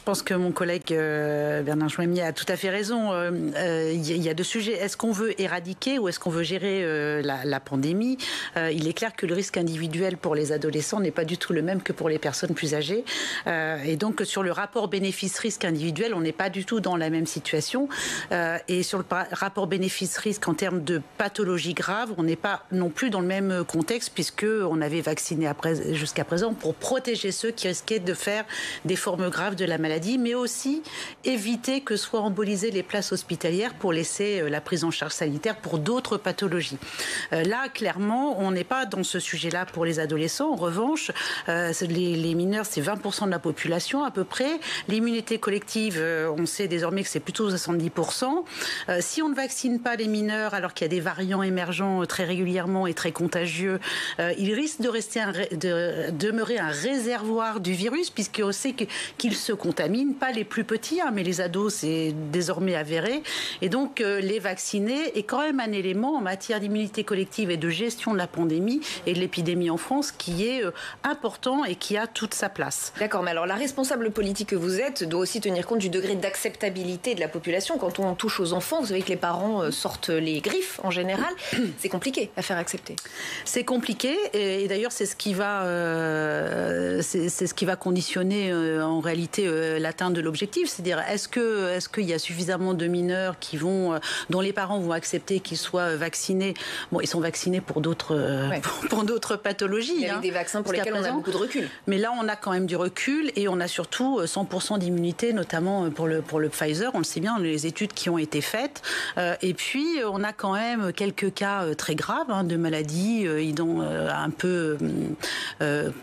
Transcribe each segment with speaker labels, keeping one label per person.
Speaker 1: pense que mon collègue Bernard Joimier a tout à fait raison. Il y a deux sujets. Est-ce qu'on veut éradiquer ou est-ce qu'on veut gérer la pandémie? Il est clair que le risque individuel pour les adolescents n'est pas du tout le même que pour les personnes plus âgées. Et donc, sur le rapport bénéfice-risque individuel, on n'est pas du tout dans la même situation. Et sur le rapport bénéfice-risque en termes de pathologie grave, on n'est pas non plus dans le même contexte puisqu'on avait vacciné jusqu'à présent pour protéger ceux qui risquaient de faire des formes graves de la maladie, mais aussi éviter que soient embolisées les places hospitalières pour laisser la prise en charge sanitaire pour d'autres pathologies. Là, clairement, on n'est pas dans ce sujet-là pour les adolescents. En revanche, les mineurs, c'est 20% de la population à peu près. L'immunité collective, on sait désormais que c'est plutôt 70%. Si on ne vaccine pas les mineurs alors qu'il y a des variants émergents très régulièrement et très contagieux, ils risquent de demeurer un réservoir du virus puisqu'on sait qu'ils se contaminent, pas les plus petits, mais les ados, c'est désormais avéré. Et donc, les vacciner est quand même un élément en matière d'immunité collective et de gestion de la pandémie et de l'épidémie en France qui est important et qui a toute sa place.
Speaker 2: D'accord, mais alors la responsable politique que vous êtes doit aussi tenir compte du degré d'acceptabilité de la population. Quand on touche aux enfants, vous savez que les parents sortent les griffes en général. C'est compliqué à faire accepter. C'est
Speaker 1: compliqué et d'ailleurs c'est ce qui va conditionner en réalité l'atteinte de l'objectif. C'est-à-dire est-ce qu'il y a suffisamment de mineurs dont les parents vont accepter qu'ils soient vaccinés. Bon, ils sont vaccinés pour d'autres pathologies.
Speaker 2: Il y a des vaccins pour lesquels on a beaucoup de recul.
Speaker 1: Mais là, on a quand même du recul et on a surtout 100% d'immunité, notamment pour le Pfizer. On le sait bien, les études qui ont été faites. Et puis, on a quand même quelques cas très graves de maladies un peu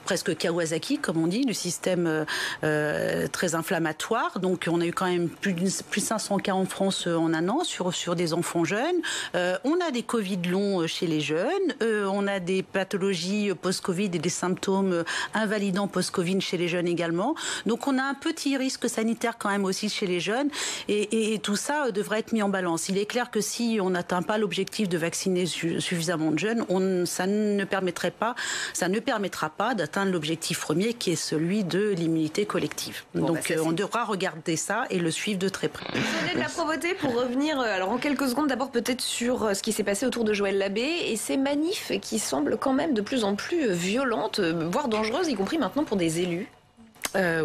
Speaker 1: presque Kawasaki, comme on dit, du système très inflammatoire. Donc, on a eu quand même plus de 500 cas en France en un an sur des enfants jeunes. On a des Covid longs chez les jeunes. On a des pathologies post-Covid et des symptômes invalidants post-Covid chez les jeunes également. Donc, on a un petit risque sanitaire quand même aussi chez les jeunes. Et tout ça devrait être mis en balance. Il est clair que si on n'atteint pas l'objectif de vacciner suffisamment de jeunes, ça ne permettra pas d'atteindre l'objectif premier qui est celui de l'immunité collective. Donc on devra regarder ça et le suivre de très près.
Speaker 2: Soledad Laprovoté, pour revenir alors en quelques secondes d'abord peut-être sur ce qui s'est passé autour de Joël Labbé et ces manifs qui semblent quand même de plus en plus violentes, voire dangereuses, y compris maintenant pour des élus.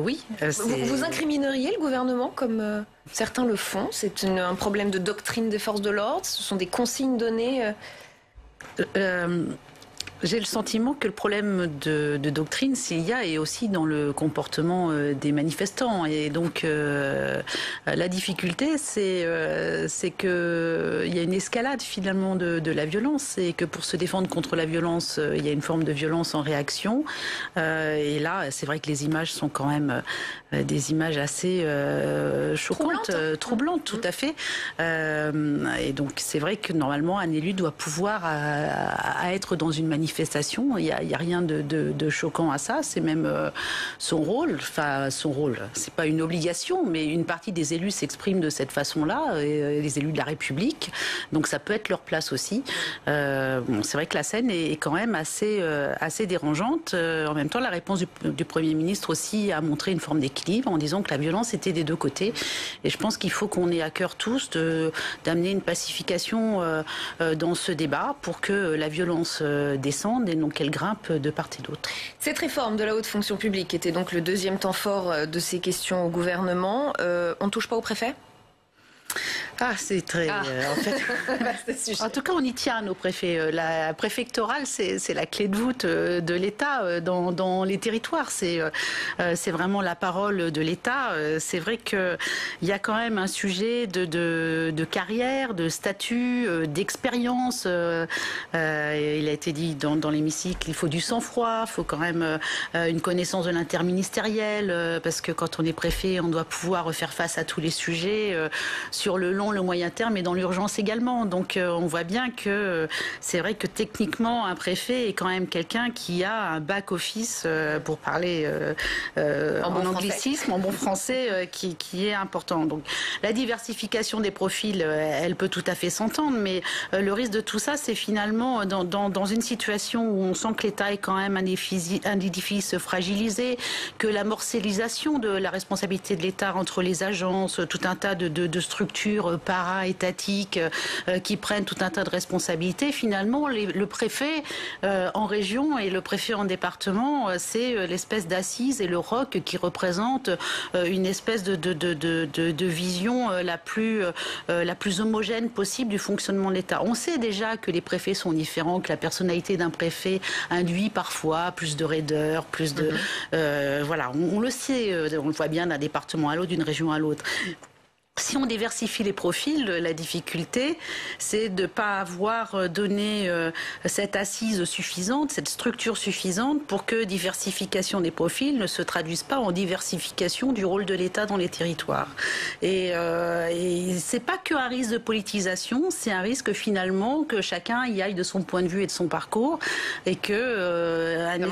Speaker 1: Oui.
Speaker 2: Vous incrimineriez le gouvernement comme certains le font? C'est un problème de doctrine des forces de l'ordre? Ce sont des consignes données
Speaker 1: J'ai le sentiment que le problème de doctrine, s'il y a, est aussi dans le comportement des manifestants. Et donc, la difficulté, c'est qu'il y a une escalade finalement de la violence et que pour se défendre contre la violence, il y a une forme de violence en réaction. Et là, c'est vrai que les images sont quand même des images assez choquantes, troublantes, tout à fait. Et donc, c'est vrai que normalement, un élu doit pouvoir à être dans une manifestation. Il y a rien de choquant à ça. C'est même son rôle. Enfin, son rôle. C'est pas une obligation, mais une partie des élus s'expriment de cette façon-là. Les élus de la République. Donc, ça peut être leur place aussi. C'est vrai que la scène est quand même assez dérangeante. En même temps, la réponse du Premier ministre aussi a montré une forme d'équilibre en disant que la violence était des deux côtés. Et je pense qu'il faut qu'on ait à cœur tous d'amener une pacification dans ce débat pour que la violence descende et non qu'elle grimpe de part et d'autre.
Speaker 2: Cette réforme de la haute fonction publique était donc le deuxième temps fort de ces questions au gouvernement. On ne touche pas au préfet ?
Speaker 1: C'est très... En fait, en tout cas, on y tient, nos préfets. La préfectorale, c'est la clé de voûte de l'État dans les territoires. C'est vraiment la parole de l'État. C'est vrai qu'il y a quand même un sujet de carrière, de statut, d'expérience. Il a été dit dans l'hémicycle qu'il faut du sang-froid, il faut quand même une connaissance de l'interministériel, parce que quand on est préfet, on doit pouvoir faire face à tous les sujets sur le long long, le moyen terme et dans l'urgence également. Donc on voit bien que c'est vrai que techniquement, un préfet est quand même quelqu'un qui a un back-office, pour parler en anglicisme, en bon français, qui est important. Donc la diversification des profils, elle peut tout à fait s'entendre, mais le risque de tout ça, c'est finalement dans une situation où on sent que l'État est quand même un édifice fragilisé, que la morcellisation de la responsabilité de l'État entre les agences, tout un tas de structures para-étatiques qui prennent tout un tas de responsabilités, finalement le préfet en région et le préfet en département, c'est l'espèce d'assise et le ROC qui représente une espèce de vision la plus homogène possible du fonctionnement de l'État. On sait déjà que les préfets sont différents, que la personnalité d'un préfet induit parfois plus de raideur, plus de... voilà, on le sait, on le voit bien d'un département à l'autre, d'une région à l'autre. Si on diversifie les profils, la difficulté, c'est de ne pas avoir donné cette assise suffisante, cette structure suffisante pour que diversification des profils ne se traduise pas en diversification du rôle de l'État dans les territoires. Et c'est pas qu'un risque de politisation, c'est un risque finalement que chacun y aille de son point de vue et de son parcours et que une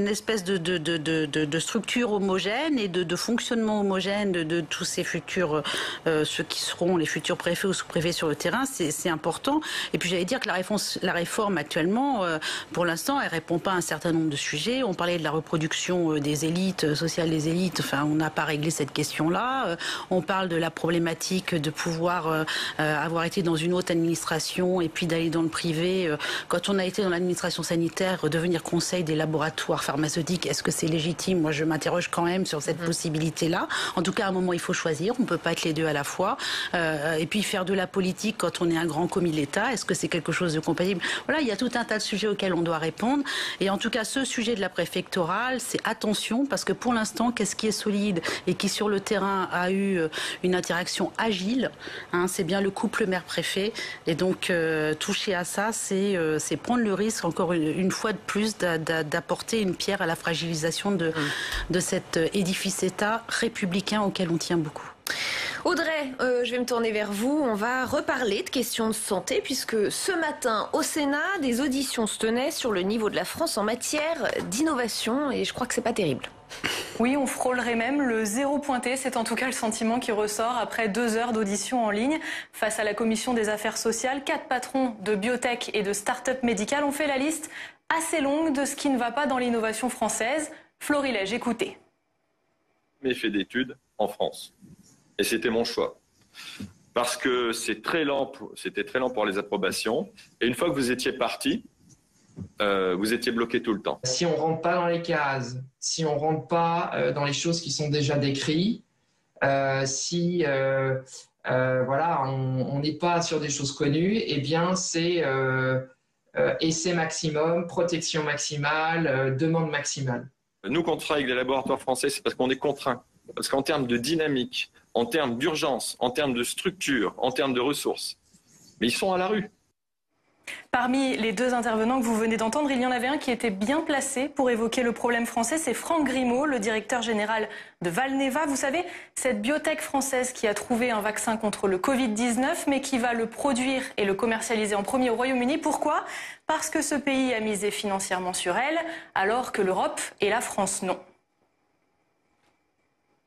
Speaker 1: espèce de structure homogène et de fonctionnement homogène de tous ces futurs, ceux qui seront les futurs préfets ou sous-préfets sur le terrain, c'est important. Et puis j'allais dire que la réforme actuellement, pour l'instant, elle répond pas à un certain nombre de sujets. On parlait de la reproduction des élites, sociale des élites, enfin on n'a pas réglé cette question-là. On parle de la problématique de pouvoir avoir été dans une haute administration et puis d'aller dans le privé. Quand on a été dans l'administration sanitaire, devenir conseil des laboratoires pharmaceutiques, est-ce que c'est légitime? Moi je m'interroge quand même sur cette possibilité-là. En tout cas, à un moment, il faut choisir. On ne peut pas être les deux à la fois. Et puis faire de la politique quand on est un grand commis de l'État, est-ce que c'est quelque chose de compatible? Voilà, il y a tout un tas de sujets auxquels on doit répondre. Et en tout cas, ce sujet de la préfectorale, c'est attention, parce que pour l'instant, qu'est-ce qui est solide et qui sur le terrain a eu une interaction agile, hein, c'est bien le couple maire-préfet. Et donc, toucher à ça, c'est prendre le risque, encore une fois de plus, d'apporter une pierre à la fragilisation de cet édifice-État républicain auquel on tient beaucoup.
Speaker 2: Audrey, je vais me tourner vers vous. On va reparler de questions de santé puisque ce matin au Sénat, des auditions se tenaient sur le niveau de la France en matière d'innovation et je crois que c'est pas terrible.
Speaker 3: Oui, on frôlerait même le zéro pointé. C'est en tout cas le sentiment qui ressort après 2 heures d'audition en ligne. Face à la Commission des affaires sociales, 4 patrons de biotech et de start-up médicales ont fait la liste assez longue de ce qui ne va pas dans l'innovation française. Florilège, écoutez.
Speaker 4: J'ai fait d'études en France. Et c'était mon choix. Parce que c'était très lent pour les approbations. Et une fois que vous étiez parti, vous étiez bloqué tout le temps.
Speaker 5: Si on ne rentre pas dans les cases, si on ne rentre pas dans les choses qui sont déjà décrites, si voilà, on n'est pas sur des choses connues, eh bien c'est essai maximum, protection maximale, demande maximale.
Speaker 4: Nous, quand on travaille avec les laboratoires français, c'est parce qu'on est contraints. Parce qu'en termes de dynamique, en termes d'urgence, en termes de structure, en termes de ressources, mais ils sont à la rue.
Speaker 3: Parmi les 2 intervenants que vous venez d'entendre, il y en avait un qui était bien placé pour évoquer le problème français. C'est Franck Grimaud, le directeur général de Valneva. Vous savez, cette biotech française qui a trouvé un vaccin contre le Covid-19, mais qui va le produire et le commercialiser en premier au Royaume-Uni. Pourquoi? Parce que ce pays a misé financièrement sur elle, alors que l'Europe et la France non.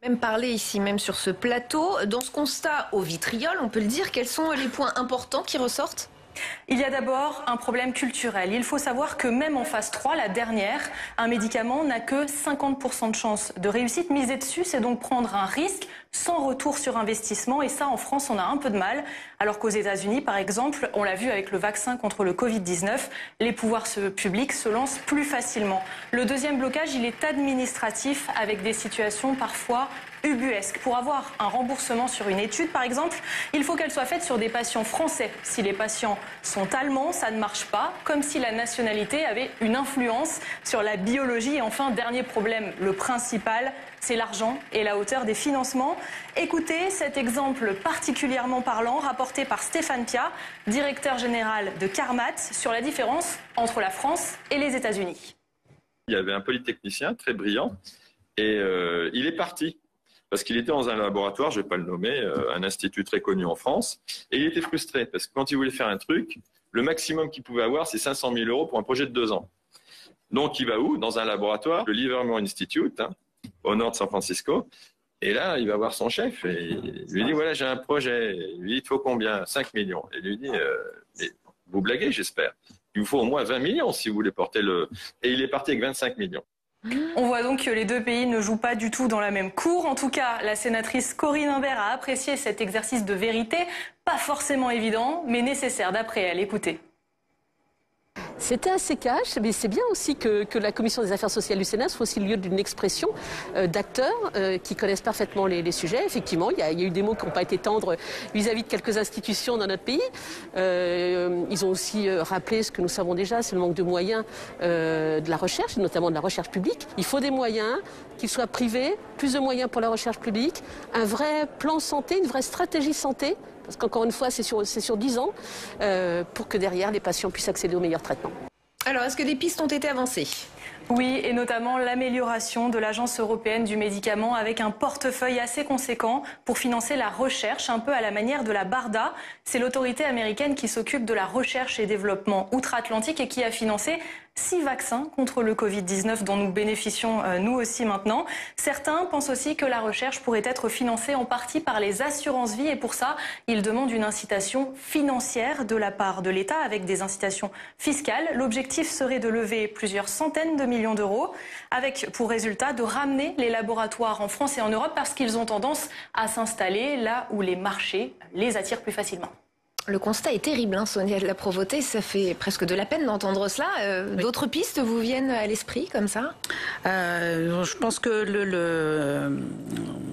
Speaker 2: Même parler ici, même sur ce plateau, dans ce constat au vitriol, on peut le dire, quels sont les points importants qui ressortent?
Speaker 3: Il y a d'abord un problème culturel. Il faut savoir que même en phase 3, la dernière, un médicament n'a que 50% de chance de réussite. Miser dessus, c'est donc prendre un risque sans retour sur investissement. Et ça, en France, on a un peu de mal. Alors qu'aux États-Unis, par exemple, on l'a vu avec le vaccin contre le Covid-19, les pouvoirs publics se lancent plus facilement. Le deuxième blocage, il est administratif avec des situations parfois ubuesque. Pour avoir un remboursement sur une étude, par exemple, il faut qu'elle soit faite sur des patients français. Si les patients sont allemands, ça ne marche pas, comme si la nationalité avait une influence sur la biologie. Et enfin, dernier problème, le principal, c'est l'argent et la hauteur des financements. Écoutez cet exemple particulièrement parlant, rapporté par Stéphane Pia, directeur général de Carmat, sur la différence entre la France et les États-Unis.
Speaker 4: Il y avait un polytechnicien très brillant et il est parti. parce qu'il était dans un laboratoire, je ne vais pas le nommer, un institut très connu en France, et il était frustré, parce que quand il voulait faire un truc, le maximum qu'il pouvait avoir, c'est 500 000 € pour un projet de 2 ans. Donc, il va où? Dans un laboratoire, le Livermore Institute, au nord de San Francisco. Et là, il va voir son chef et il lui dit, voilà, j'ai un projet. Il lui dit, il faut combien? 5 millions. Et il lui dit, vous blaguez, j'espère. Il vous faut au moins 20 millions si vous voulez porter le... Et il est parti avec 25 millions.
Speaker 3: On voit donc que les deux pays ne jouent pas du tout dans la même cour. En tout cas, la sénatrice Corinne Imbert a apprécié cet exercice de vérité. Pas forcément évident, mais nécessaire d'après elle. Écoutez.
Speaker 6: C'était assez cash, mais c'est bien aussi que la Commission des affaires sociales du Sénat soit aussi le lieu d'une expression d'acteurs qui connaissent parfaitement les sujets. Effectivement, il y a eu des mots qui n'ont pas été tendres vis-à-vis de quelques institutions dans notre pays. Ils ont aussi rappelé ce que nous savons déjà, c'est le manque de moyens de la recherche, notamment de la recherche publique. Il faut des moyens, qu'ils soient privés, plus de moyens pour la recherche publique, un vrai plan santé, une vraie stratégie santé. Parce qu'encore une fois, c'est sur 10 ans, pour que derrière, les patients puissent accéder aux meilleurs traitements.
Speaker 2: Alors, est-ce que des pistes ont été avancées ?
Speaker 3: Oui, et notamment l'amélioration de l'Agence européenne du médicament avec un portefeuille assez conséquent pour financer la recherche, un peu à la manière de la BARDA. C'est l'autorité américaine qui s'occupe de la recherche et développement outre-Atlantique et qui a financé 6 vaccins contre le Covid-19 dont nous bénéficions nous aussi maintenant. Certains pensent aussi que la recherche pourrait être financée en partie par les assurances-vie et pour ça, ils demandent une incitation financière de la part de l'État avec des incitations fiscales. L'objectif serait de lever plusieurs centaines de millions d'euros avec pour résultat de ramener les laboratoires en France et en Europe parce qu'ils ont tendance à s'installer là où les marchés les attirent plus facilement.
Speaker 2: Le constat est terrible, Sonia de la Provoté. Ça fait presque de la peine d'entendre cela. Oui. D'autres pistes vous viennent à l'esprit comme ça?
Speaker 1: Je pense que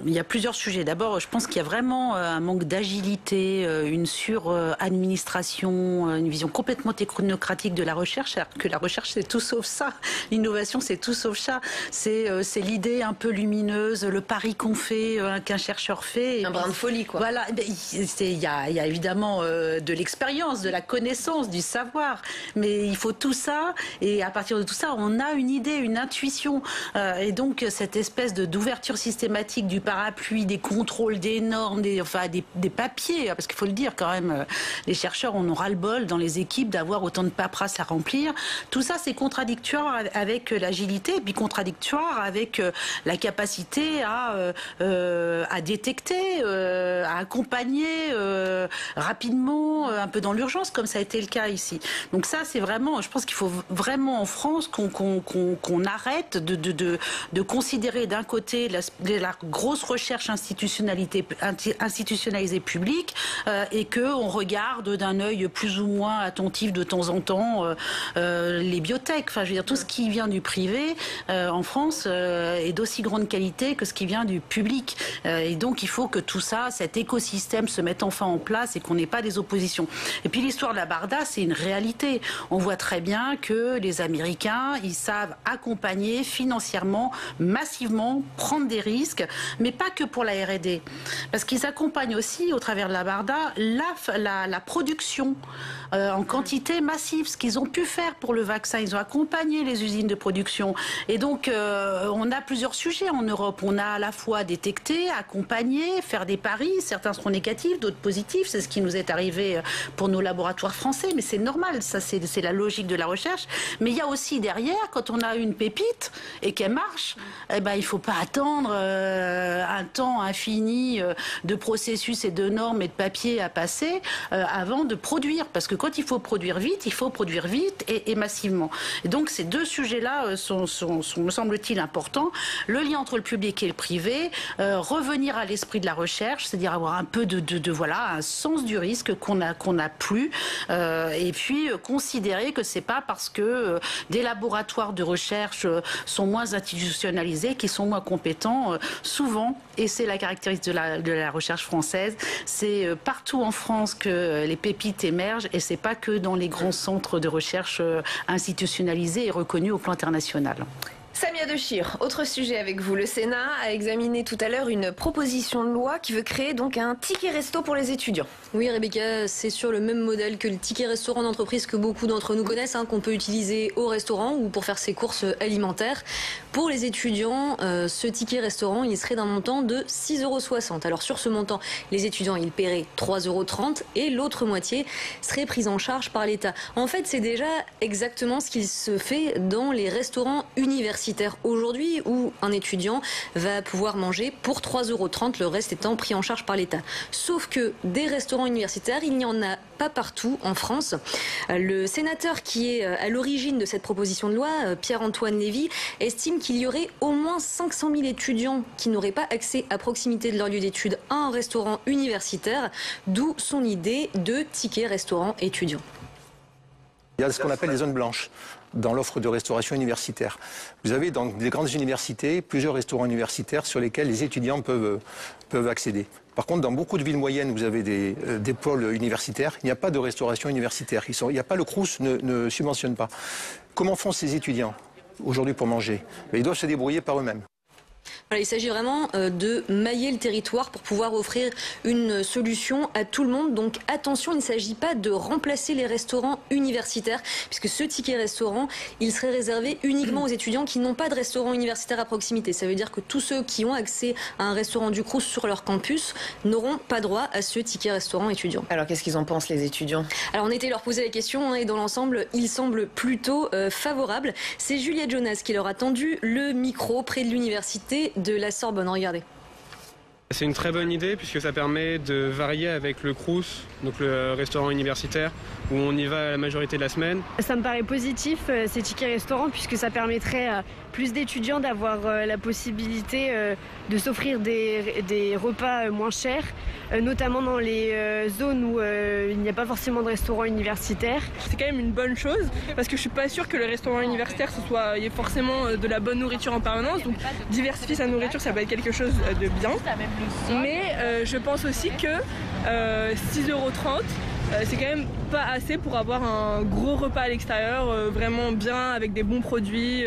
Speaker 1: il y a plusieurs sujets. D'abord, je pense qu'il y a vraiment un manque d'agilité, une suradministration, une vision complètement technocratique de la recherche. Alors que la recherche, c'est tout sauf ça. L'innovation, c'est tout sauf ça. C'est l'idée un peu lumineuse, le pari qu'on fait, qu'un chercheur fait.
Speaker 2: Un brin de folie, quoi.
Speaker 1: Voilà. Il y a évidemment de l'expérience, de la connaissance, du savoir. Mais il faut tout ça. Et à partir de tout ça, on a une idée, une intuition. Et donc, cette espèce d'ouverture systématique du parapluie, des contrôles, des normes, des papiers. Parce qu'il faut le dire quand même, les chercheurs, on aura le bol dans les équipes d'avoir autant de paperasse à remplir. Tout ça, c'est contradictoire avec l'agilité et puis contradictoire avec la capacité à détecter, à accompagner rapidement, un peu dans l'urgence, comme ça a été le cas ici. Donc ça, c'est vraiment, je pense qu'il faut vraiment en France qu'on arrête de considérer d'un côté la grosse recherche institutionnalisée publique et qu'on regarde d'un œil plus ou moins attentif de temps en temps les biotech. Enfin, je veux dire, tout ce qui vient du privé en France est d'aussi grande qualité que ce qui vient du public. Et donc, il faut que tout ça, cet écosystème se mette enfin en place et qu'on n'ait pas des oppositions. Et puis l'histoire de la BARDA, c'est une réalité. On voit très bien que les Américains, ils savent accompagner financièrement, massivement, prendre des risques, mais pas que pour la R&D. Parce qu'ils accompagnent aussi, au travers de la BARDA, la production en quantité massive. Ce qu'ils ont pu faire pour le vaccin, ils ont accompagné les usines de production. Et donc, on a plusieurs sujets en Europe. On a à la fois détecté, accompagné, faire des paris. Certains seront négatifs, d'autres positifs. C'est ce qui nous est arrivé pour nos laboratoires français, mais c'est normal, ça c'est la logique de la recherche. Mais il y a aussi derrière, quand on a une pépite et qu'elle marche, eh ben, il ne faut pas attendre un temps infini de processus et de normes et de papier à passer avant de produire. Parce que quand il faut produire vite et massivement. Et donc ces deux sujets-là sont, me semble-t-il, importants. Le lien entre le public et le privé, revenir à l'esprit de la recherche, c'est-à-dire avoir un peu un sens du risque qu'on n'a plus, et puis considérer que c'est pas parce que des laboratoires de recherche sont moins institutionnalisés qu'ils sont moins compétents. Souvent, et c'est la caractéristique de la recherche française, c'est partout en France que les pépites émergent et c'est pas que dans les grands centres de recherche institutionnalisés et reconnus au plan international.
Speaker 2: Samia Dechir, autre sujet avec vous. Le Sénat a examiné tout à l'heure une proposition de loi qui veut créer donc un ticket resto pour les étudiants.
Speaker 7: Oui, Rebecca, c'est sur le même modèle que le ticket restaurant d'entreprise que beaucoup d'entre nous connaissent, qu'on peut utiliser au restaurant ou pour faire ses courses alimentaires. Pour les étudiants, ce ticket restaurant, il serait d'un montant de 6,60 €. Alors sur ce montant, les étudiants, ils paieraient 3,30 € et l'autre moitié serait prise en charge par l'État. En fait, c'est déjà exactement ce qu'il se fait dans les restaurants universitaires aujourd'hui où un étudiant va pouvoir manger pour 3,30 €, le reste étant pris en charge par l'État. Sauf que des restaurants universitaires, il n'y en a pas partout en France. Le sénateur qui est à l'origine de cette proposition de loi, Pierre-Antoine Lévy, estime qu'il y aurait au moins 500 000 étudiants qui n'auraient pas accès à proximité de leur lieu d'études à un restaurant universitaire, d'où son idée de ticket restaurant étudiant.
Speaker 8: Il y a ce qu'on appelle les zones blanches dans l'offre de restauration universitaire. Vous avez dans les grandes universités plusieurs restaurants universitaires sur lesquels les étudiants peuvent accéder. Par contre, dans beaucoup de villes moyennes, vous avez des pôles universitaires. Il n'y a pas de restauration universitaire. Il n'y a pas, le Crous ne subventionne pas. Comment font ces étudiants aujourd'hui pour manger? Ils doivent se débrouiller par eux-mêmes.
Speaker 7: Voilà, il s'agit vraiment de mailler le territoire pour pouvoir offrir une solution à tout le monde. Donc attention, il ne s'agit pas de remplacer les restaurants universitaires, puisque ce ticket restaurant, il serait réservé uniquement aux étudiants qui n'ont pas de restaurant universitaire à proximité. Ça veut dire que tous ceux qui ont accès à un restaurant du Crous sur leur campus n'auront pas droit à ce ticket restaurant étudiant.
Speaker 2: Alors qu'est-ce qu'ils en pensent, les étudiants?
Speaker 7: Alors on était leur poser la question et dans l'ensemble, ils semblent plutôt favorables. C'est Juliette Jonas qui leur a tendu le micro près de l'université de la Sorbonne. Regardez.
Speaker 9: C'est une très bonne idée puisque ça permet de varier avec le Crous, donc le restaurant universitaire, où on y va la majorité de la semaine.
Speaker 10: Ça me paraît positif, ces tickets restaurants, puisque ça permettrait à plus d'étudiants d'avoir la possibilité de s'offrir des repas moins chers, notamment dans les zones où il n'y a pas forcément de restaurant universitaire.
Speaker 11: C'est quand même une bonne chose, parce que je suis pas sûre que le restaurant universitaire, il y ait forcément de la bonne nourriture en permanence. Donc diversifier sa nourriture, ça peut être quelque chose de bien. Mais je pense aussi que 6,30 €, c'est quand même pas assez pour avoir un gros repas à l'extérieur, vraiment bien, avec des bons produits.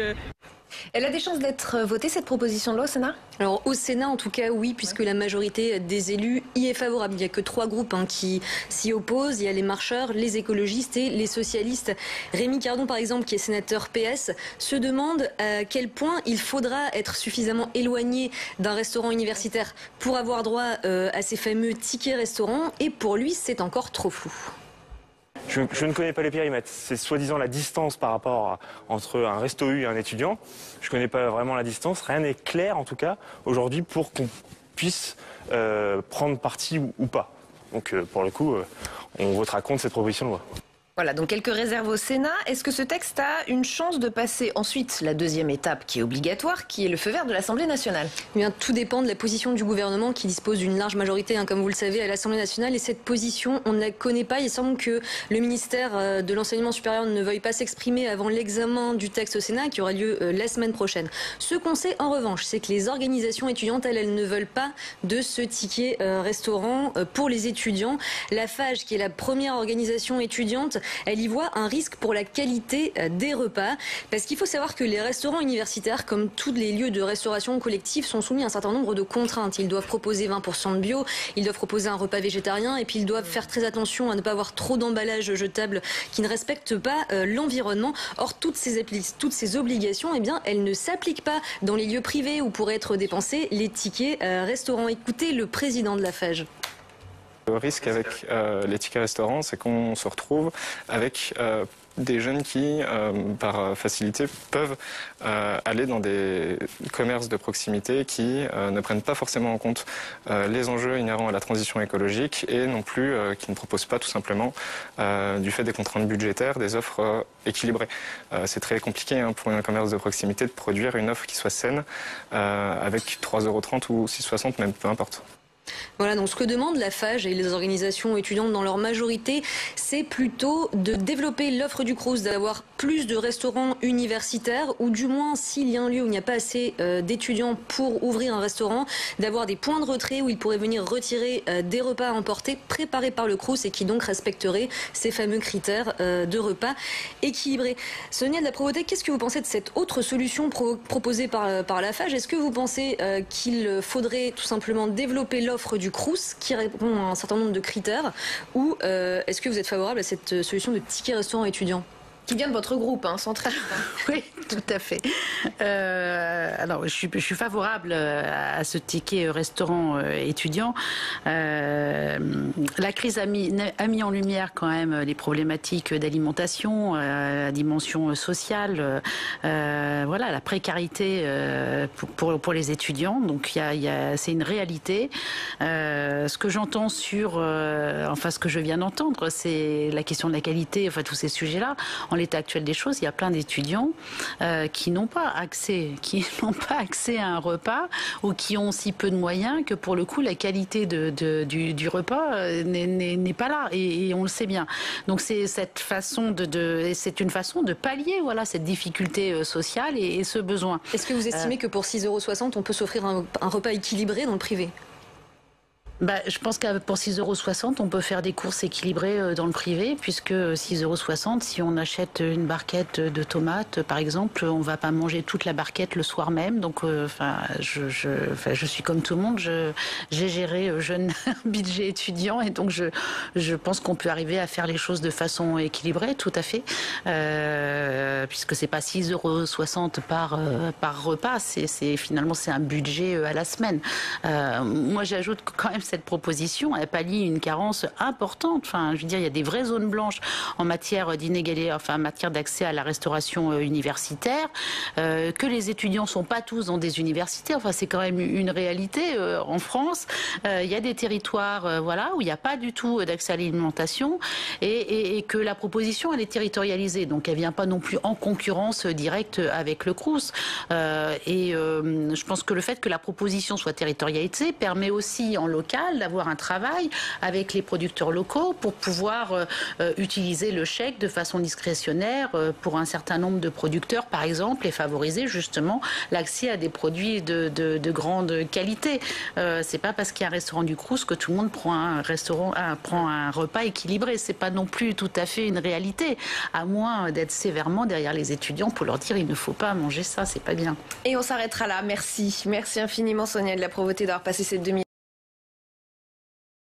Speaker 2: Elle a des chances d'être votée, cette proposition de loi, au Sénat?
Speaker 7: Alors au Sénat, en tout cas, oui, puisque la majorité des élus y est favorable. Il n'y a que 3 groupes qui s'y opposent. Il y a les marcheurs, les écologistes et les socialistes. Rémi Cardon, par exemple, qui est sénateur PS, se demande à quel point il faudra être suffisamment éloigné d'un restaurant universitaire pour avoir droit à ces fameux tickets restaurants. Et pour lui, c'est encore trop flou.
Speaker 12: Je ne connais pas les périmètres. C'est soi-disant la distance par rapport entre un resto U et un étudiant. Je ne connais pas vraiment la distance. Rien n'est clair, en tout cas, aujourd'hui, pour qu'on puisse prendre parti ou pas. Donc, pour le coup, on votera contre cette proposition de loi.
Speaker 2: Voilà, donc quelques réserves au Sénat. Est-ce que ce texte a une chance de passer ensuite la deuxième étape qui est obligatoire, qui est le feu vert de l'Assemblée nationale?
Speaker 7: Eh bien, tout dépend de la position du gouvernement qui dispose d'une large majorité, comme vous le savez, à l'Assemblée nationale. Et cette position, on ne la connaît pas. Il semble que le ministère de l'Enseignement supérieur ne veuille pas s'exprimer avant l'examen du texte au Sénat, qui aura lieu la semaine prochaine. Ce qu'on sait, en revanche, c'est que les organisations étudiantes, elles ne veulent pas de ce ticket restaurant pour les étudiants. La FAGE, qui est la première organisation étudiante, elle y voit un risque pour la qualité des repas. Parce qu'il faut savoir que les restaurants universitaires, comme tous les lieux de restauration collective, sont soumis à un certain nombre de contraintes. Ils doivent proposer 20% de bio, ils doivent proposer un repas végétarien et puis ils doivent faire très attention à ne pas avoir trop d'emballages jetables qui ne respectent pas l'environnement. Or, toutes ces obligations, eh bien, elles ne s'appliquent pas dans les lieux privés où pourraient être dépensés les tickets restaurants. Écoutez le président de la FAGE.
Speaker 13: Le risque avec les tickets restaurants, c'est qu'on se retrouve avec des jeunes qui, par facilité, peuvent aller dans des commerces de proximité qui ne prennent pas forcément en compte les enjeux inhérents à la transition écologique et non plus qui ne proposent pas tout simplement, du fait des contraintes budgétaires, des offres équilibrées. C'est très compliqué pour un commerce de proximité de produire une offre qui soit saine avec 3,30 € ou 6,60 €, même peu importe.
Speaker 7: Voilà, donc ce que demandent la FAGE et les organisations étudiantes dans leur majorité, c'est c'est plutôt de développer l'offre du Crous, d'avoir plus de restaurants universitaires, ou du moins, s'il y a un lieu où il n'y a pas assez d'étudiants pour ouvrir un restaurant, d'avoir des points de retrait où ils pourraient venir retirer des repas à emporter préparés par le Crous et qui donc respecteraient ces fameux critères de repas équilibrés. Sonia de la Provoté, qu'est-ce que vous pensez de cette autre solution proposée par la FAGE? Est-ce que vous pensez qu'il faudrait tout simplement développer l'offre du Crous qui répond à un certain nombre de critères, ou est-ce que vous êtes favorable à cette solution de ticket restaurant étudiant?
Speaker 2: Qui vient de votre groupe, central.
Speaker 1: Oui, tout à fait. Alors, je suis favorable à ce ticket restaurant étudiant. La crise a mis en lumière quand même les problématiques d'alimentation, la dimension sociale, voilà, la précarité pour les étudiants. Donc, c'est une réalité. Ce que j'entends ce que je viens d'entendre, c'est la question de la qualité, enfin tous ces sujets-là. En l'état actuel des choses, il y a plein d'étudiants qui n'ont pas accès à un repas, ou qui ont si peu de moyens que pour le coup la qualité du repas n'est pas là, et on le sait bien. Donc c'est cette façon c'est une façon de pallier cette difficulté sociale et ce besoin.
Speaker 7: Est-ce que vous estimez que pour 6,60 € on peut s'offrir un repas équilibré dans le privé?
Speaker 1: Je pense que pour 6,60 €, on peut faire des courses équilibrées dans le privé, puisque 6,60 €, si on achète une barquette de tomates, par exemple, on ne va pas manger toute la barquette le soir même. Donc, je suis comme tout le monde, j'ai géré jeune budget étudiant, et donc je pense qu'on peut arriver à faire les choses de façon équilibrée, tout à fait, puisque c'est pas 6,60 € par repas, finalement c'est un budget à la semaine. Moi, j'ajoute quand même cette proposition, elle pallie une carence importante. Enfin, je veux dire, il y a des vraies zones blanches en matière d'inégalité, en matière d'accès à la restauration universitaire, que les étudiants sont pas tous dans des universités. Enfin, c'est quand même une réalité en France. Il y a des territoires, où il n'y a pas du tout d'accès à l'alimentation, et que la proposition, elle est territorialisée. Donc, elle vient pas non plus en concurrence directe avec le Crous. Je pense que le fait que la proposition soit territorialisée permet aussi en local d'avoir un travail avec les producteurs locaux pour pouvoir utiliser le chèque de façon discrétionnaire pour un certain nombre de producteurs, par exemple, et favoriser justement l'accès à des produits de grande qualité. C'est pas parce qu'il y a un restaurant du Crous que tout le monde prend un repas équilibré. C'est pas non plus tout à fait une réalité, à moins d'être sévèrement derrière les étudiants pour leur dire il ne faut pas manger ça, c'est pas bien.
Speaker 2: Et on s'arrêtera là. Merci infiniment Sonia de la Provoté d'avoir passé cette demi-heure